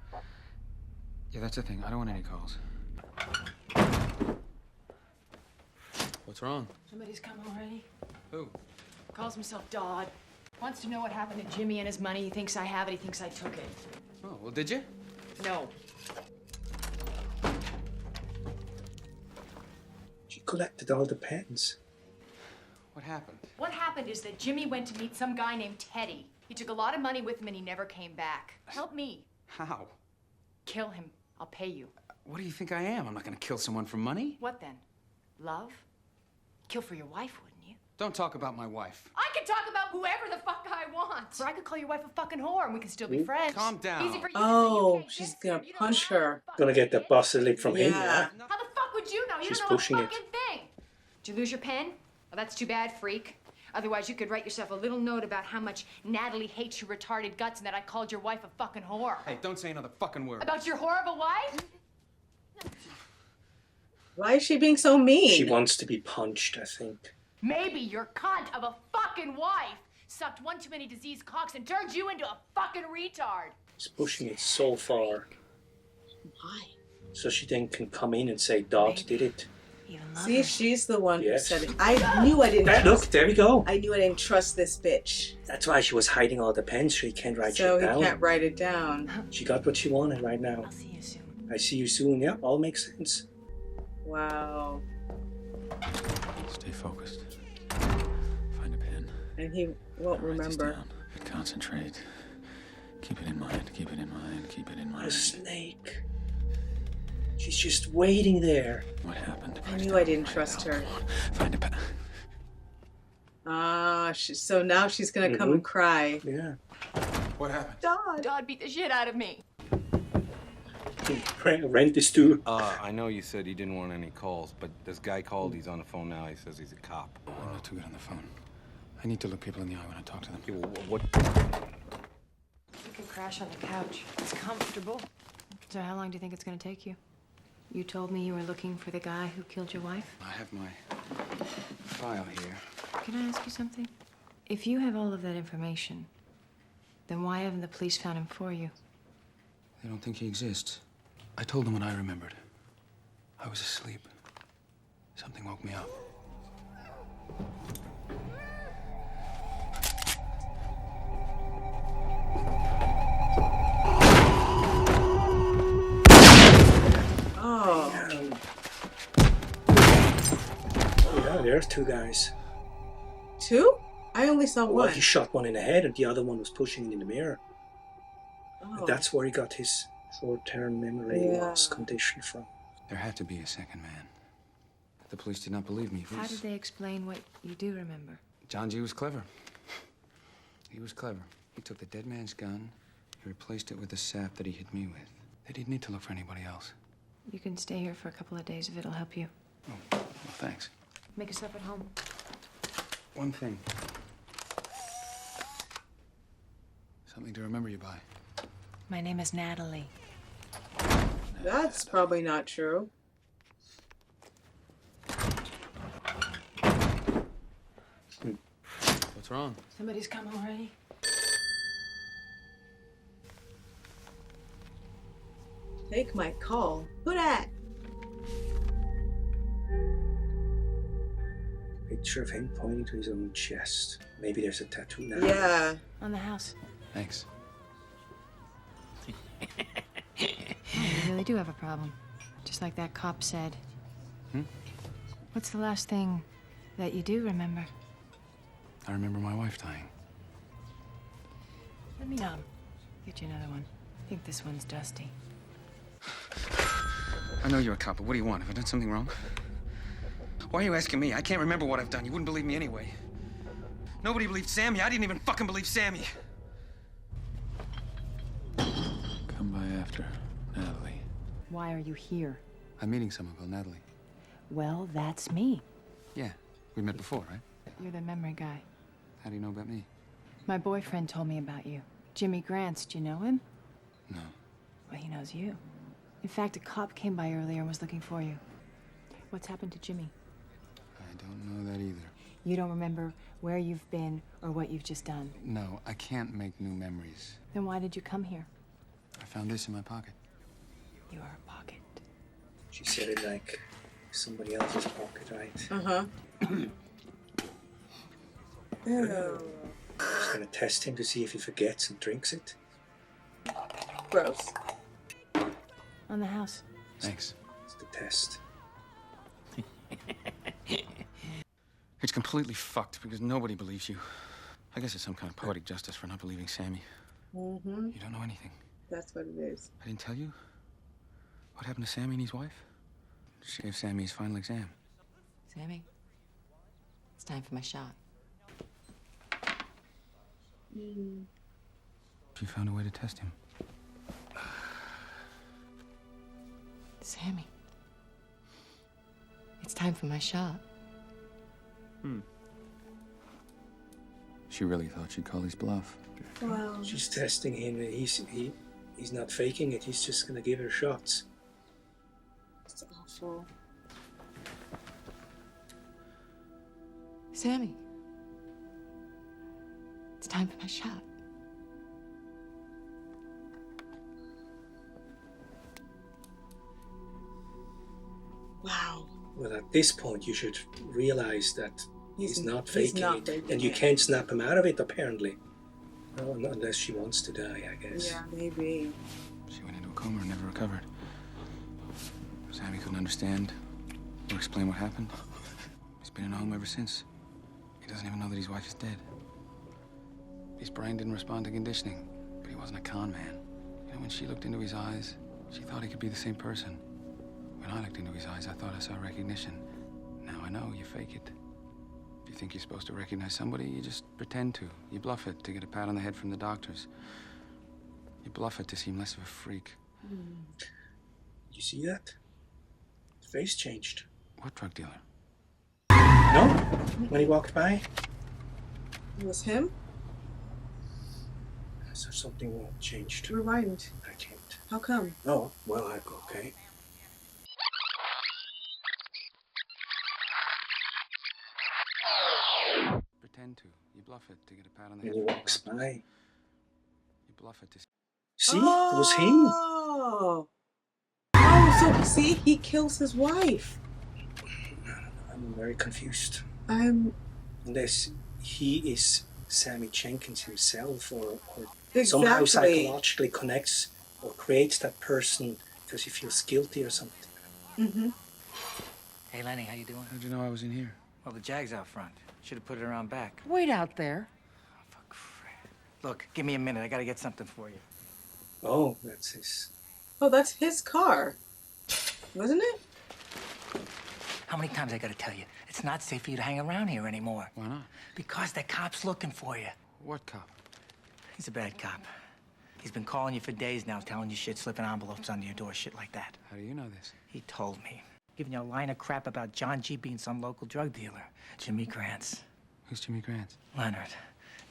Yeah, that's the thing. I don't want any calls. What's wrong? Somebody's come already. Who? Calls himself Dodd. Wants to know what happened to Jimmy and his money. He thinks I have it. He thinks I took it. Oh, well, did you? No. She collected all the pens. What happened? What happened is that Jimmy went to meet some guy named Teddy. He took a lot of money with him and he never came back. Help me. How? Kill him. I'll pay you. What do you think I am? I'm not gonna kill someone for money. What then? Love? Kill for your wife, wouldn't you? Don't talk about my wife. I can talk about whoever the fuck I want. Or I could call your wife a fucking whore and we can still be friends. Calm down. Easy for you Oh, to say you can't she's kiss gonna him. You don't punch know. her. Gonna get the busted lip from him, yeah. How the fuck would you know? You She's don't know pushing a it. fucking thing. Did you lose your pen? Well, that's too bad, freak. Otherwise, you could write yourself a little note about how much Natalie hates your retarded guts and that I called your wife a fucking whore. Hey, don't say another fucking word. About your whore of a wife? Why is she being so mean? She wants to be punched, I think. Maybe your cunt of a fucking wife sucked one too many diseased cocks and turned you into a fucking retard. She's pushing it so far. Why? So she then can come in and say, Dodd did it. See, she's the one Yes. who said it. I knew I didn't trust. Look, there we go. I knew I didn't trust this bitch. That's why she was hiding all the pens so he can't write So shit he down. can't write it down. She got what she wanted right now. I'll see you soon. I see you soon. Yeah, all makes sense. Wow. Stay focused. Find a pen. And he won't Write this remember. down. Concentrate. Keep it in mind. Keep it in mind. Keep it in A mind. snake. She's just waiting there. What happened? I knew I didn't trust her. Find a pen. Ah, so now she's gonna come and cry. Yeah. What happened? Dodd beat the shit out of me. Rent this too. I know you said you didn't want any calls, but this guy called. He's on the phone now. He says he's a cop. I'm not too good on the phone. I need to look people in the eye when I talk to them. Yeah, well, what? You can crash on the couch. It's comfortable. So how long do you think it's gonna take you? You told me you were looking for the guy who killed your wife? I have my file here. Can I ask you something? If you have all of that information, then why haven't the police found him for you? They don't think he exists. I told them what I remembered. I was asleep. Something woke me up. Oh. Yeah, there's two guys. Two? I only saw Well, one. he shot one in the head and the other one was pushing in the mirror. Oh. And that's where he got his short-term memory loss condition from. There had to be a second man. The police did not believe me. How did they explain what you do remember? John G. was clever. He was clever. He took the dead man's gun, he replaced it with the sap that he hit me with. They didn't need to look for anybody else. You can stay here for a couple of days if it'll help you. Oh, well, thanks. Make yourself at home. One thing. Something to remember you by. My name is Natalie. That's probably not true. What's wrong? Somebody's come already. Take my call. Who dat? Picture of him pointing to his own chest. Maybe there's a tattoo now. Yeah. On the house. Thanks. Oh, you really do have a problem. Just like that cop said. What's the last thing that you do remember? I remember my wife dying. Let me get you another one. I think this one's dusty. I know you're a cop, but what do you want? Have I done something wrong? Why are you asking me? I can't remember what I've done. You wouldn't believe me anyway. Nobody believed Sammy. I didn't even fucking believe Sammy. Come by after, Natalie. Why are you here? I'm meeting someone called Natalie. Well, that's me. Yeah, we met before, right? You're the memory guy. How do you know about me? My boyfriend told me about you. Jimmy Grants, do you know him? No. Well, he knows you. In fact, a cop came by earlier and was looking for you. What's happened to Jimmy? I don't know that either. You don't remember where you've been or what you've just done. No, I can't make new memories. Then why did you come here? I found this in my pocket. Your pocket. She said it like somebody else's pocket, right? Uh-huh. Ew. She's gonna test him to see if he forgets and drinks it. Gross. On the house. Thanks. It's the test. It's completely fucked because nobody believes you. I guess it's some kind of poetic justice for not believing Sammy. Mm-hmm. You don't know anything. That's what it is. I didn't tell you what happened to Sammy and his wife? She gave Sammy his final exam. Sammy, it's time for my shot. She found a way to test him. Sammy, it's time for my shot. She really thought she'd call his bluff. Wow. She's testing him. He's not faking it. He's just gonna give her shots. It's awful. Sammy, it's time for my shot. Wow. Well, at this point, you should realize that he's not faking it, faking and you it. can't snap him out of it, apparently. Well, not unless she wants to die, I guess. Yeah, maybe. She went into a coma and never recovered. Sammy couldn't understand or explain what happened. He's been in a home ever since. He doesn't even know that his wife is dead. His brain didn't respond to conditioning, but he wasn't a con man. You know, when she looked into his eyes, she thought he could be the same person. When I looked into his eyes, I thought I saw recognition. Now I know you fake it. If you think you're supposed to recognize somebody, you just pretend to. You bluff it to get a pat on the head from the doctors. You bluff it to seem less of a freak. You see that? His face changed. What drug dealer? No? When he walked by? It was him? Is there something changed? Rewind. I can't. How come? Oh, well, okay. pretend to. You bluff it to get a pat on the And head. he from the walks doctor. by. You bluff it to... See? It was him. Oh. Oh, so see, he kills his wife. I'm very confused. I'm Unless he is Sammy Jenkins himself, or exactly. somehow psychologically connects or creates that person because he feels guilty or something. Mm-hmm. Hey, Lenny, how you doing? How'd you know I was in here? Well, the Jag's out front. Should have put it around back. Wait out there. Look, give me a minute. I gotta get something for you. Oh, that's his. Oh, that's his car, wasn't it? How many times I gotta tell you? It's not safe for you to hang around here anymore. Why not? Because the cop's looking for you. What cop? He's a bad cop. He's been calling you for days now, telling you shit, slipping envelopes under your door, shit like that. How do you know this? He told me. Giving you a line of crap about John G. being some local drug dealer. Jimmy Grants. Who's Jimmy Grants? Leonard.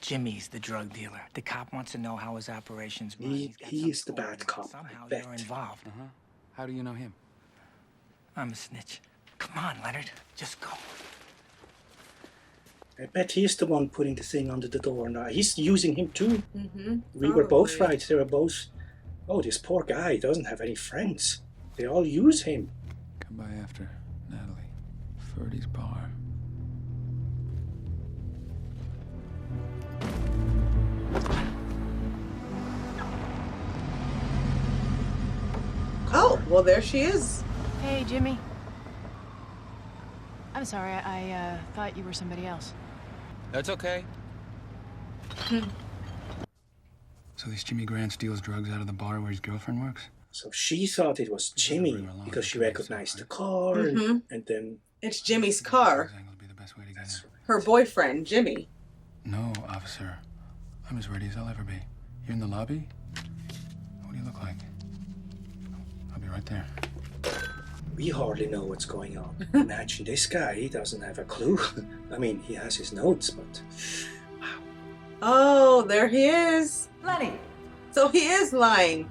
Jimmy's the drug dealer. The cop wants to know how his operations run. He is the bad cop. Somehow I bet. you're involved. Uh-huh. How do you know him? I'm a snitch. Come on, Leonard. Just go. I bet he's the one putting the thing under the door now. He's using him too. Mm-hmm. We were both right. They were both. Oh, this poor guy doesn't have any friends. They all use him. Come by after, Natalie. Ferdy's bar. Oh, well, there she is. Hey, Jimmy. I'm sorry, I thought you were somebody else. That's okay. So this Jimmy Grant steals drugs out of the bar where his girlfriend works? So she thought it was Jimmy because she recognized the car, Mhm. and then It's Jimmy's car. Her boyfriend, Jimmy. No, officer. I'm as ready as I'll ever be. You in the lobby? What do you look like? I'll be right there. we hardly know what's going on. Imagine this guy, he doesn't have a clue. I mean, he has his notes, but Oh, there he is. Lenny. So he is lying.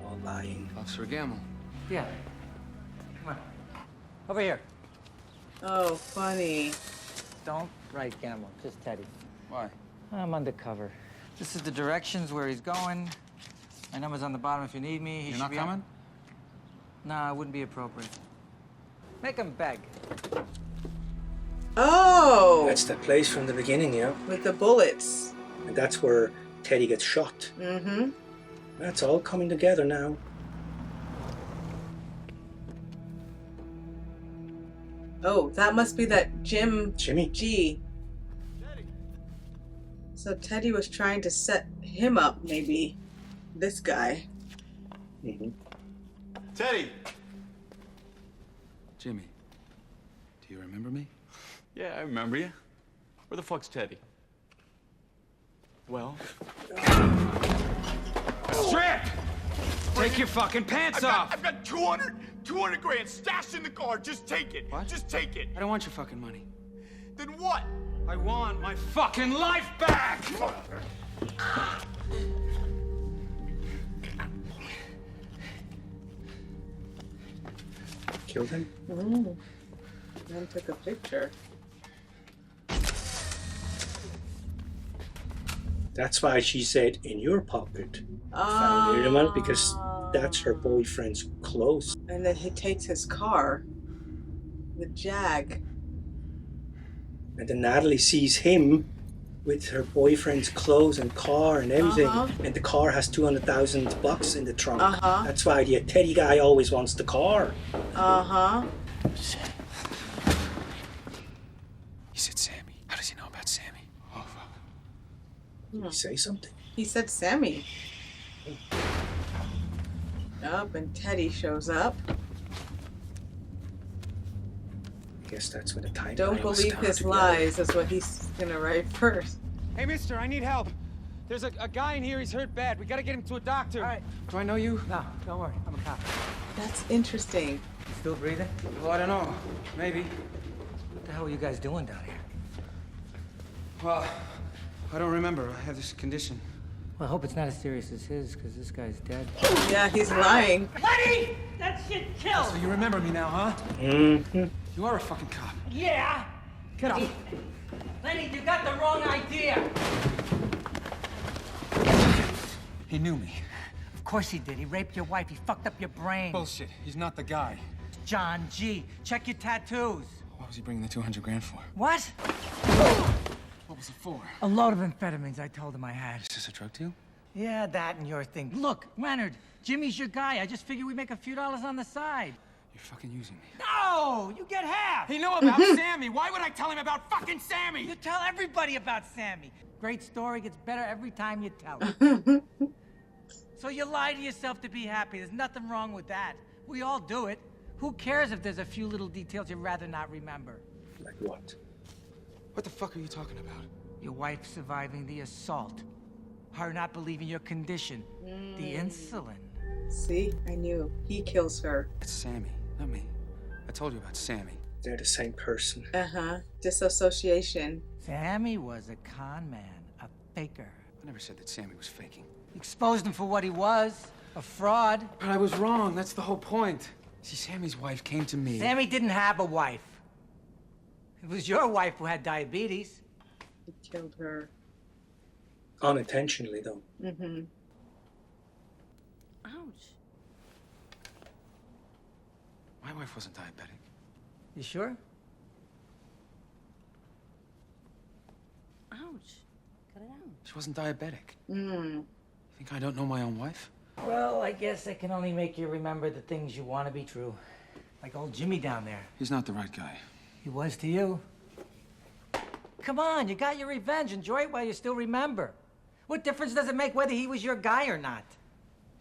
all lying. Officer Gamble. Yeah. Come on. Over here. Oh, funny. Don't write Gamble, just Teddy. Why? I'm undercover. This is the directions where he's going. My number's on the bottom if you need me. He You're should not be coming? Nah, it wouldn't be appropriate. Make him beg. Oh, That's the place from the beginning, yeah. with the bullets. And that's where Teddy gets shot. Mm-hmm. That's all coming together now. Oh, that must be that Jimmy G. So Teddy was trying to set him up, maybe. This guy. Mm-hmm. Teddy! Jimmy, do you remember me? Yeah, I remember you. Where the fuck's Teddy? Well? Strip! Take your fucking pants off! I've got 200 grand stashed in the car. Just take it. What? Just take it. I don't want your fucking money. Then what? I want my fucking life back! Killed him? Then took a picture. That's why she said, in your pocket. Found it, remember? Because that's her boyfriend's clothes. And then he takes his car. The Jag. And then Natalie sees him with her boyfriend's clothes and car and everything. And the car has $200,000 in the trunk. That's why the Teddy guy always wants the car. He said Sammy. How does he know about Sammy? Oh, fuck. Did he say something? He said Sammy. Up, and Teddy shows up. I guess that's what the time. Don't believe his lies is what he's gonna write first. Hey, mister, I need help. There's a guy in here, he's hurt bad. We gotta get him to a doctor. All right. Do I know you? No, don't worry. I'm a cop. That's interesting. Still breathing? Well, I don't know. Maybe. What the hell are you guys doing down here? Well, I don't remember. I have this condition. Well, I hope it's not as serious as his, because this guy's dead. Yeah, he's lying. Lenny! That shit kills! So you remember me now, huh? Mm-hmm. You are a fucking cop. Yeah! Get off. Lenny, you got the wrong idea. He knew me. Of course he did. He raped your wife. He fucked up your brain. Bullshit. He's not the guy. John G. Check your tattoos. What was he bringing the 200 grand for? What? What was it for? A load of amphetamines I told him I had. Is this a drug deal? Yeah, that and your thing. Look, Leonard, Jimmy's your guy. I just figure we make a few dollars on the side. You're fucking using me. No! You get half! He knew about Sammy. Why would I tell him about fucking Sammy? You tell everybody about Sammy. Great story gets better every time you tell it. So you lie to yourself to be happy. There's nothing wrong with that. We all do it. Who cares if there's a few little details you'd rather not remember? Like what? What the fuck are you talking about? Your wife surviving the assault. Her not believing your condition. The insulin. See, I knew. He kills her. It's Sammy, not me. I told you about Sammy. They're the same person. Uh-huh. Disassociation. Sammy was a con man, a faker. I never said that Sammy was faking. Exposed him for what he was, a fraud. But I was wrong. That's the whole point. See, Sammy's wife came to me. Sammy didn't have a wife. It was your wife who had diabetes. He killed her. Unintentionally, though. Mm-hmm. Ouch. My wife wasn't diabetic. You sure? Ouch. Cut it out. She wasn't diabetic. Mm. You think I don't know my own wife? Well, I guess I can only make you remember the things you want to be true. Like old Jimmy down there. He's not the right guy. He was to you. Come on, you got your revenge. Enjoy it while you still remember. What difference does it make whether he was your guy or not?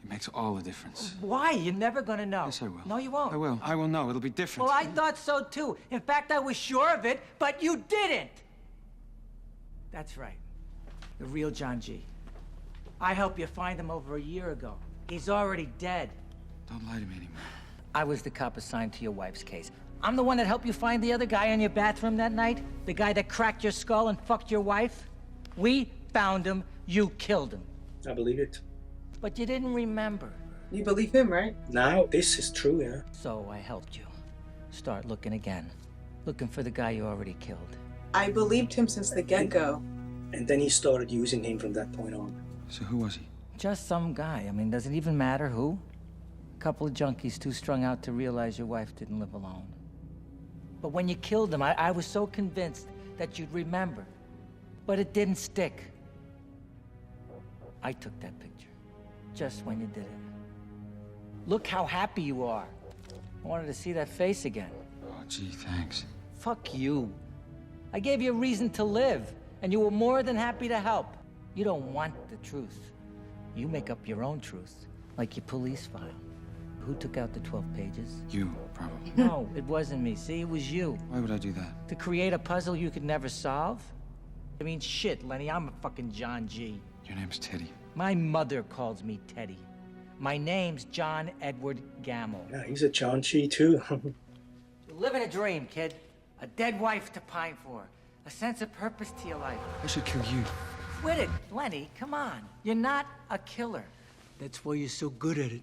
It makes all the difference. Why? You're never gonna know. Yes, I will. No, you won't. I will. I will know. It'll be different. Well, I thought so too. In fact, I was sure of it, but you didn't. That's right. The real John G. I helped you find him over a year ago. He's already dead. Don't lie to me anymore. I was the cop assigned to your wife's case. I'm the one that helped you find the other guy in your bathroom that night? The guy that cracked your skull and fucked your wife? We found him. You killed him. I believe it. But you didn't remember. You believe him, right? Now, this is true, yeah. So I helped you. Start looking again. Looking for the guy you already killed. I believed him since the get-go. And then he started using him from that point on. So who was he? Just some guy. I mean, does it even matter who? A couple of junkies too strung out to realize your wife didn't live alone. But when you killed him, I was so convinced that you'd remember. But it didn't stick. I took that picture. Just when you did it. Look how happy you are. I wanted to see that face again. Oh, gee, thanks. Fuck you. I gave you a reason to live, and you were more than happy to help. You don't want the truth. You make up your own truth, like your police file. Who took out the 12 pages? You, probably. No, it wasn't me. See, it was you. Why would I do that? To create a puzzle you could never solve? I mean, shit, Lenny, I'm a fucking John G. Your name's Teddy. My mother calls me Teddy. My name's John Edward Gamble. Yeah, he's a John G too. You're living a dream, kid. A dead wife to pine for. A sense of purpose to your life. I should kill you. Quit it, Lenny, come on. You're not a killer. That's why you're so good at it.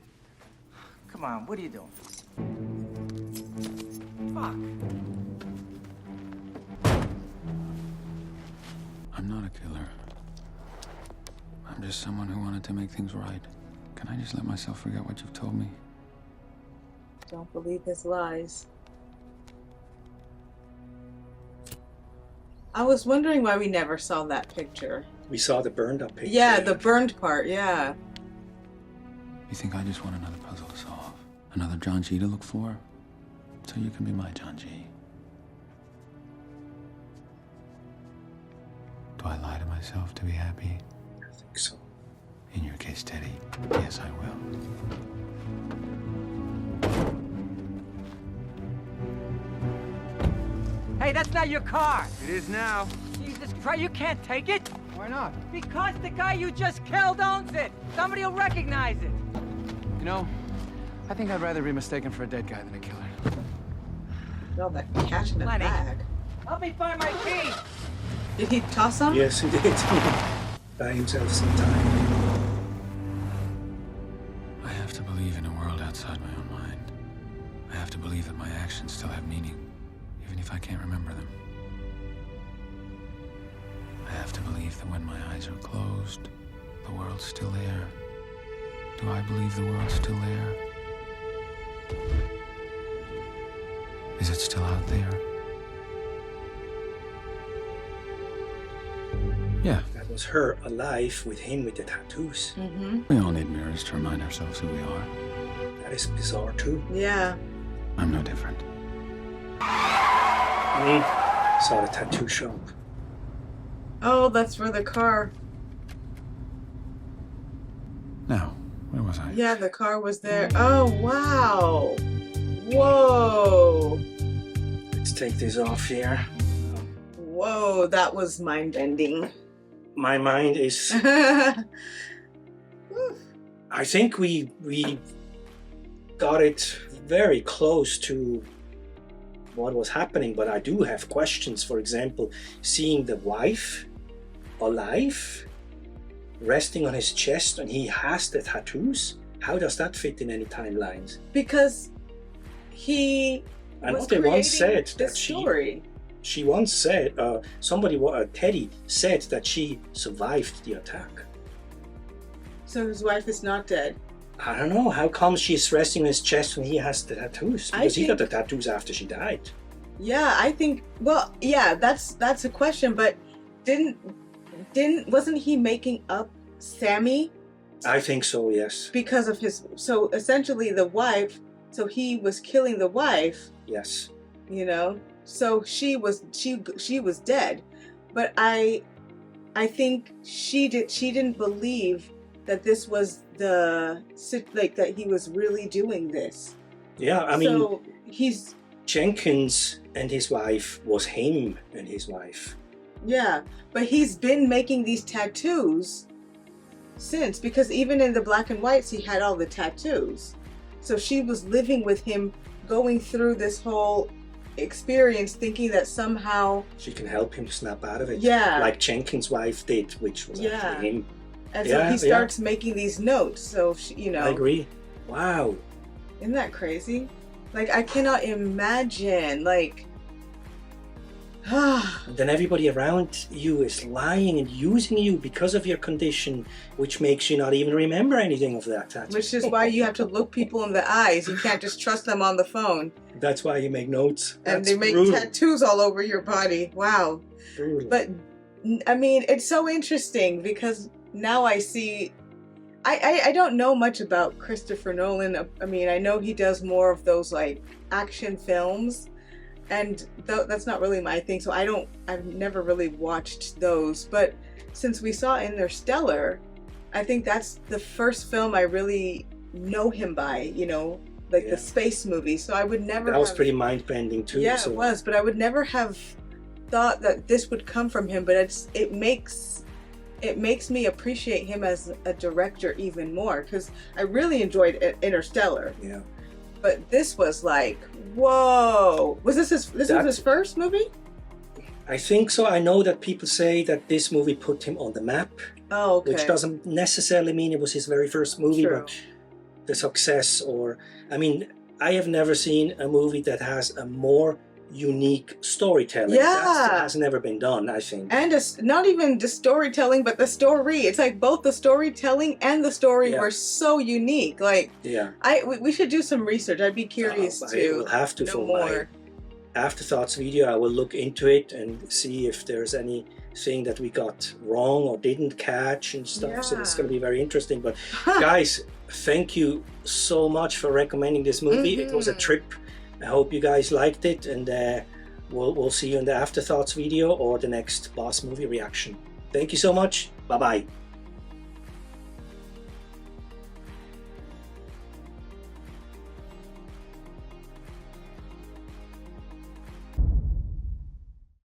Come on, what are you doing? Fuck. I'm not a killer. I'm just someone who wanted to make things right. Can I just let myself forget what you've told me? Don't believe his lies. I was wondering why we never saw that picture. We saw the burned up picture. Yeah, the burned part, yeah. You think I just want another puzzle to solve? Another John G to look for? So you can be my John G. Do I lie to myself to be happy? I think so. In your case, Teddy, yes, I will. Hey, that's not your car. It is now. Jesus Christ, you can't take it. Why not? Because the guy you just killed owns it. Somebody will recognize it. You know, I think I'd rather be mistaken for a dead guy than a killer. All that cash in a Lenny. bag. Help me find my key. Did he toss them? Yes, he did. Buy himself some time. I have to believe in a world outside my own mind. I have to believe that my actions still have meaning, even if I can't remember them. I have to believe that when my eyes are closed, the world's still there. Do I believe the world's still there? Is it still out there? Yeah. That was her alive with him with the tattoos. We all need mirrors to remind ourselves who we are. That is bizarre too. Yeah. I'm no different. Saw the tattoo shop. Oh, that's for the car. Now, where was I? Yeah, the car was there. Oh, wow. Whoa. Let's take this off here. Whoa, that was mind-bending. My mind is... I think we got it very close to what was happening, but I do have questions. For example, seeing the wife alive, resting on his chest, and he has the tattoos. How does that fit in any timelines? Because he I know was they once said creating that the story. she once said, Teddy said that she survived the attack. So his wife is not dead. I don't know, how come she's resting on his chest when he has the tattoos? Because he got the tattoos after she died. Yeah, I think, well, yeah, that's a question, but wasn't he making up Sammy? I think so, yes. Because of his, so essentially the wife, so he was killing the wife. Yes. You know, so she was dead, but I think she didn't believe that this was that he was really doing this. Yeah, I mean, so he's Jenkins and his wife was him and his wife. Yeah, but he's been making these tattoos since, because even in the black and whites he had all the tattoos. So she was living with him, going through this whole experience, thinking that somehow she can help him to snap out of it. Yeah. Like Jenkins' wife did, which was actually him. And so he starts making these notes. So, I agree. Wow. Isn't that crazy? Like, I cannot imagine, like... And then everybody around you is lying and using you because of your condition, which makes you not even remember anything of that tattoo. Which is why you have to look people in the eyes. You can't just trust them on the phone. That's why you make notes. And they make tattoos all over your body. Wow. Brutal. But, I mean, it's so interesting because now I see... I don't know much about Christopher Nolan. I mean, I know he does more of those, like, action films. And that's not really my thing, so I've never really watched those. But since we saw Interstellar, I think that's the first film I really know him by, you know, like the space movie. So I would never That was pretty mind-bending too. Yeah, so. it was, but I would never have thought that this would come from him, but it makes me appreciate him as a director even more, because I really enjoyed Interstellar. Yeah. But this was like, whoa! Was this was his first movie? I think so. I know that people say that this movie put him on the map. Oh, okay. Which doesn't necessarily mean it was his very first movie, True. but the success, or I mean, I have never seen a movie that has a more unique storytelling. Yeah. That has never been done, I think. And not even the storytelling, but the story. It's like both the storytelling and the story were so unique. Like, we should do some research. I'd be curious to I will have to know for more. my afterthoughts video. I will look into it and see if there's anything that we got wrong or didn't catch and stuff. So it's going to be very interesting. But guys, thank you so much for recommending this movie. It was a trip. I hope you guys liked it, and we'll see you in the afterthoughts video or the next Boss movie reaction. Thank you so much. Bye bye.